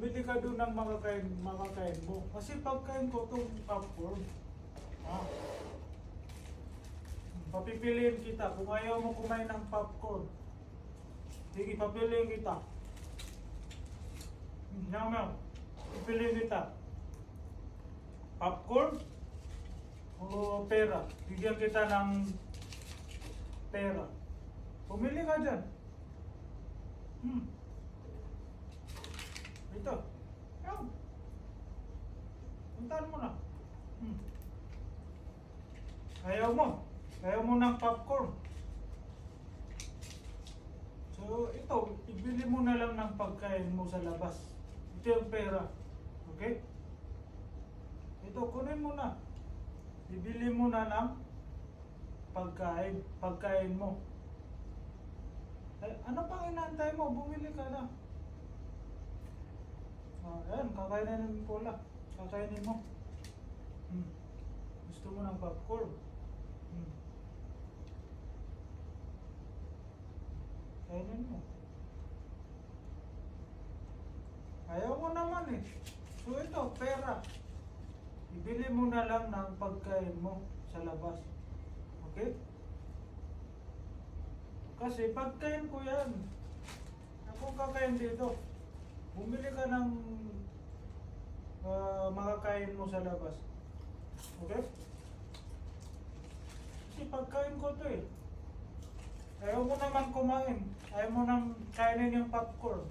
bumili ka doon ng makakain mo. Kasi pagkain ko itong popcorn. Ah, papipiliin kita. Kung ayaw mo kumain ng popcorn, sige, papiliin kita. Meow. Pipiliin kita. Popcorn o pera. Bigyan kita ng pera. Pumili ka dyan. Ito. Yan. Puntahan mo na. Ayaw mo. Ayaw mo ng popcorn. So, ito. Ibili mo na lang ng pagkain mo sa labas. Ito yung pera. Okay? Ito, kunin mo na. Ibili mo na ng pagkain mo. Ano pang inaantay mo? Bumili ka na. Ayan, kakainin mo pula. Kakainin mo. Gusto mo ng popcorn? Kainin mo. Ayaw mo naman eh. So ito, pera. Ibili mo na lang ng pagkain mo sa labas. Okay? Kasi pagkain ko yan. Ako kakain dito. Bumili ka ng makakain mo sa labas. Okay? Kasi pagkain ko to eh. Ayaw mo naman kumain. Ayaw mo nang kainin yung popcorn.